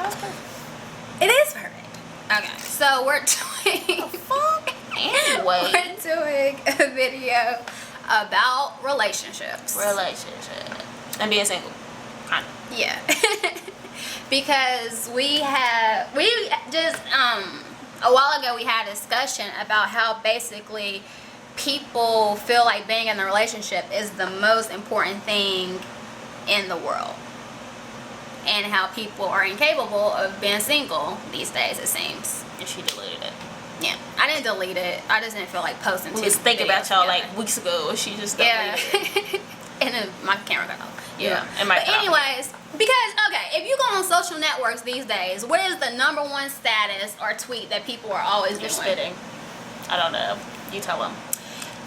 that's perfect. It is perfect. Okay, so we're doing. Anyway, we're doing a video about relationships. And being single. Kind of. Yeah. Because we just a while ago we had a discussion about how basically people feel like being in a relationship is the most important thing in the world, and how people are incapable of being single these days, it seems. And she deleted it. Yeah, I didn't delete it. I just didn't feel like posting. We was thinking about y'all like weeks ago. She just deleted it. And then my camera got off. Yeah. But anyways, because okay, if you go on social networks these days, what is the number one status or tweet that people are always doing? Spitting. I don't know. You tell them.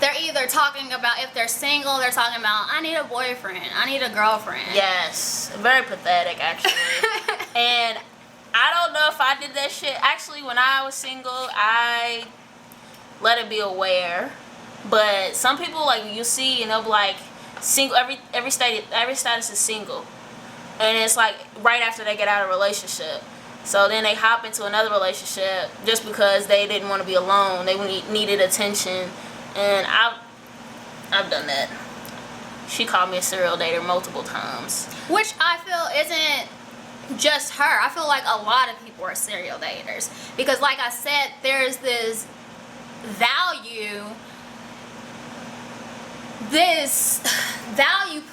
They're either talking about, if they're single, they're talking about, I need a boyfriend, I need a girlfriend. Yes, very pathetic actually. And I don't know if I did that shit. Actually, when I was single, I let it be aware. But some people, like, you see, and they'll be like, single, every status is single. And it's like right after they get out of a relationship. So then they hop into another relationship just because they didn't want to be alone. They needed attention. And I've done that. She called me a serial dater multiple times. Which I feel isn't just her. I feel like a lot of people are serial daters. Because like I said, there's this value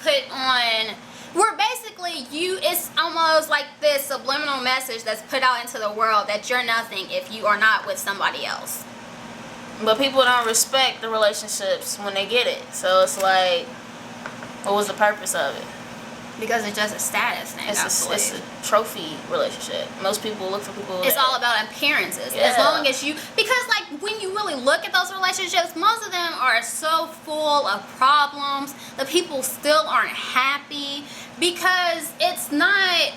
put on, where basically it's almost like this subliminal message that's put out into the world that you're nothing if you are not with somebody else. But people don't respect the relationships when they get it. So it's like, what was the purpose of it? Because it's just a status thing. It's a trophy relationship. Most people look for people. It's all about appearances. Yeah. As long as because like when you really look at those relationships, most of them are so full of problems. The people still aren't happy because it's not.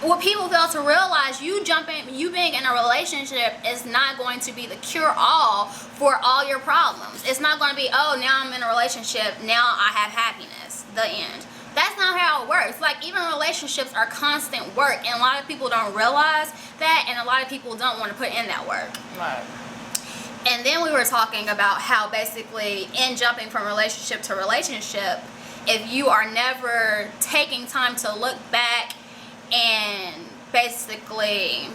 What people fail to realize, you being in a relationship is not going to be the cure-all for all your problems. It's not going to be, oh, now I'm in a relationship, now I have happiness, the end. That's not how it works. Like, even relationships are constant work, and a lot of people don't realize that, and a lot of people don't want to put in that work. Right. And then we were talking about how basically in jumping from relationship to relationship, if you are never taking time to look back and basically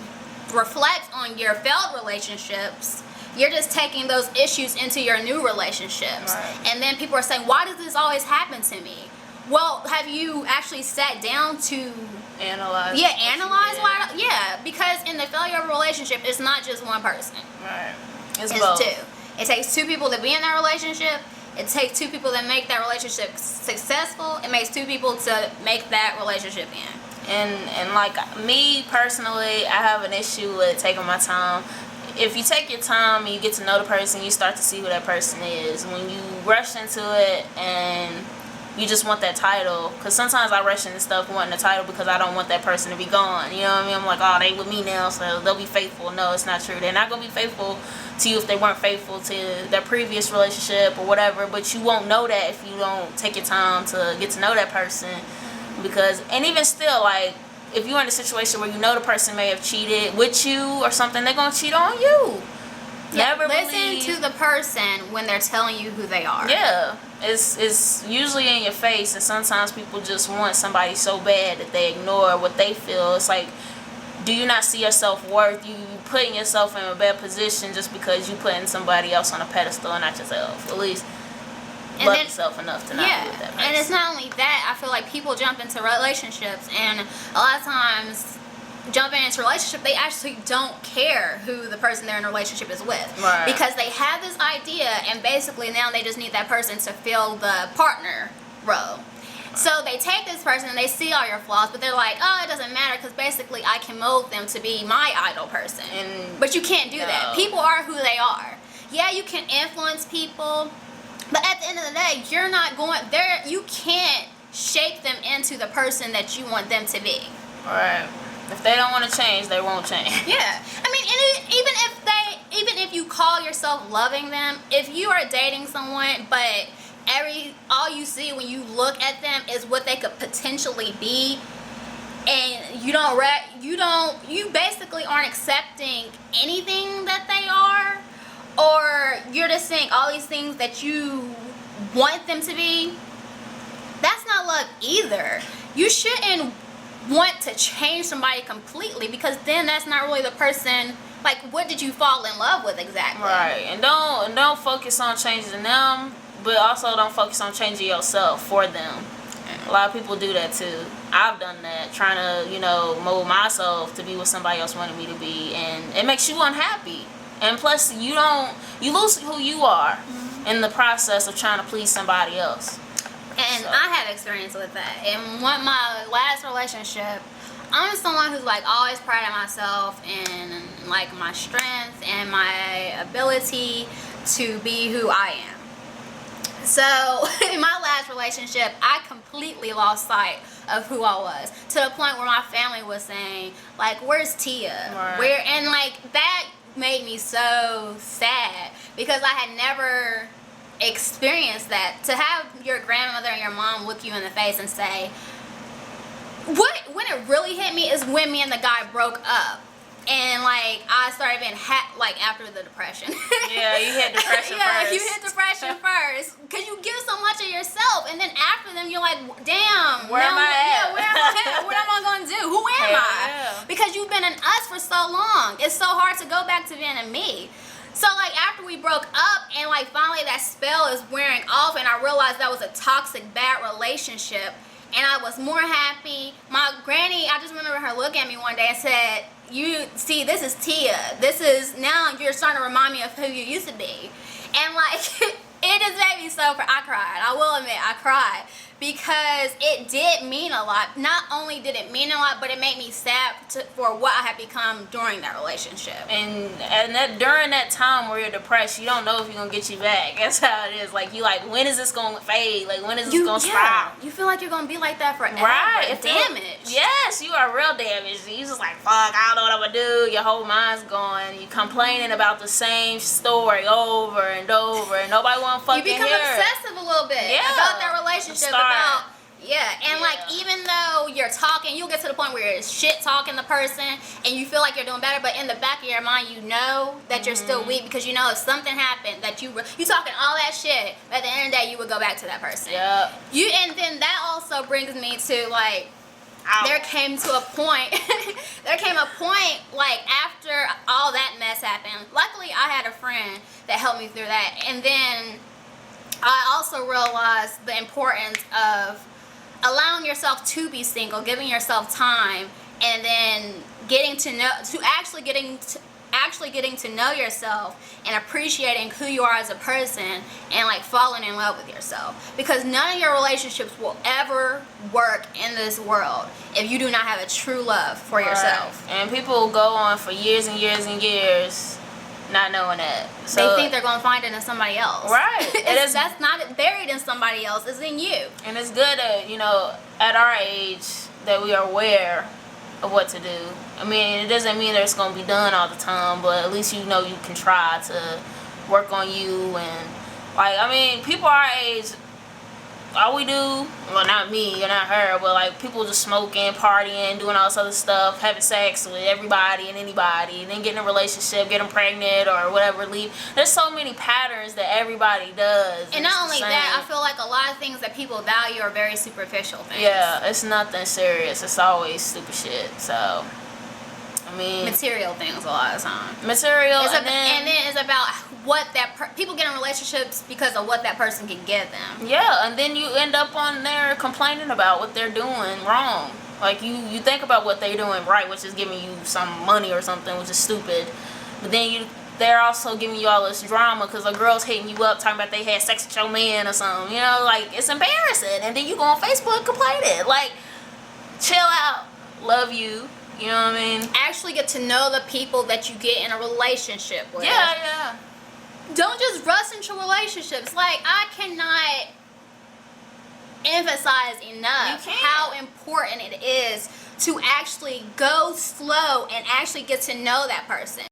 reflect on your failed relationships, you're just taking those issues into your new relationships. Right. And then people are saying, why does this always happen to me? Well, have you actually sat down to analyze? Yeah, analyze why? Yeah, because in the failure of a relationship, it's not just one person. Right. It's both. Two. It takes two people to be in that relationship. It takes two people that make that relationship successful. It makes two people to make that relationship end. And like me personally, I have an issue with taking my time. If you take your time and you get to know the person, you start to see who that person is. When you rush into it and you just want that title, because sometimes I rush into stuff wanting the title because I don't want that person to be gone. You know what I mean? I'm like, oh, they with me now, so they'll be faithful. No, it's not true. They're not going to be faithful to you if they weren't faithful to their previous relationship or whatever, but you won't know that if you don't take your time to get to know that person. Because, and even still, like, if you're in a situation where you know the person may have cheated with you or something, they're going to cheat on you. Yeah, listen to the person when they're telling you who they are. Yeah, it's usually in your face, and sometimes people just want somebody so bad that they ignore what they feel. It's like, do you not see your self-worth? You putting yourself in a bad position just because you putting somebody else on a pedestal and not yourself. At least love yourself enough to not be with that person. And it's not only that. I feel like people jump into relationships, and a lot of times jumping into a relationship, they actually don't care who the person they're in a relationship is with. Right. Because they have this idea, and basically now they just need that person to fill the partner role. So they take this person and they see all your flaws, but they're like, oh, it doesn't matter because basically I can mold them to be my idol person. But you can't do that. People are who they are. Yeah, you can influence people, but at the end of the day, you're not going there. You can't shape them into the person that you want them to be. Right. If they don't want to change, they won't change. Yeah. I mean, even if you call yourself loving them, if you are dating someone, but all you see when you look at them is what they could potentially be, and you basically aren't accepting anything that they are, or you're just saying all these things that you want them to be, that's not love either. You shouldn't want to change somebody completely, because then that's not really the person. Like, what did you fall in love with exactly? Right. And don't focus on changing them, but also don't focus on changing yourself for them. A lot of people do that too. I've done that, trying to, mold myself to be what somebody else wanted me to be, and it makes you unhappy. And plus, you lose who you are in the process of trying to please somebody else. And so. I had experience with that. In my last relationship, I'm someone who's like always prided myself in like my strength and my ability to be who I am. So in my last relationship, I completely lost sight of who I was, to the point where my family was saying, like, where's Tia? Right. And like that made me so sad, because I had never experienced that. To have your grandmother and your mom look you in the face and say, when it really hit me is when me and the guy broke up. And like I started being after the depression. Yeah, you hit depression first. Yeah, you hit depression first, because you give so much of yourself, and then after them you're like, damn, where am I at? Yeah, where am I at? What am I gonna do? Who am I? Yeah. Because you've been an us for so long. It's so hard to go back to being a me. So like after we broke up, and like finally that spell is wearing off, and I realized that was a toxic, bad relationship, and I was more happy. My granny, I just remember her looking at me one day and said, you see, this is Tia. This is, now you're starting to remind me of who you used to be. And like, it just made me I cried. I will admit, I cried. Because it did mean a lot. Not only did it mean a lot, but it made me sad for what I had become during that relationship. And during that time where you're depressed, you don't know if you're going to get you back. That's how it is. Like, when is this going to fade? Like, when is this going to sprout? You feel like you're going to be like that forever. Right. Damaged. Yes, you are real damaged. You just like, fuck, I don't know what I'm going to do. Your whole mind's going. You complaining about the same story over and over, and nobody want to fucking hear it. You become obsessive a little bit about that relationship. And like, even though you're talking, you'll get to the point where you're shit talking the person and you feel like you're doing better, but in the back of your mind you know that you're still weak, because you know if something happened that you talking all that shit, at the end of the day you would go back to that person. Yeah. And then that also brings me to like, there came a point like after all that mess happened, luckily I had a friend that helped me through that, and then I also realized the importance of allowing yourself to be single, giving yourself time, and then actually getting to know yourself and appreciating who you are as a person, and like falling in love with yourself. Because none of your relationships will ever work in this world if you do not have a true love for yourself. And people go on for years and years and years not knowing that. So they think they're gonna find it in somebody else. Right. That's not buried in somebody else. It's in you. And it's good that, at our age, that we are aware of what to do. I mean, it doesn't mean that it's gonna be done all the time, but at least you can try to work on you. And people our age, all we do, well, not me and not her, but like people just smoking, partying, doing all this other stuff, having sex with everybody and anybody, and then getting a relationship, getting pregnant or whatever, leave. There's so many patterns that everybody does. And not only that, I feel like a lot of things that people value are very superficial things. Yeah, it's nothing serious. It's always stupid shit. So, material things a lot of the time. Material, and then it's about what people get in relationships because of what that person can give them. Yeah, and then you end up on there complaining about what they're doing wrong. Like you think about what they're doing right, which is giving you some money or something, which is stupid. But then they're also giving you all this drama because a girl's hitting you up talking about they had sex with your man or something. Like, it's embarrassing. And then you go on Facebook complaining. Like, chill out. Love you. You know what I mean? Actually get to know the people that you get in a relationship with. Yeah. Don't just rush into relationships. Like, I cannot emphasize enough how important it is to actually go slow and actually get to know that person.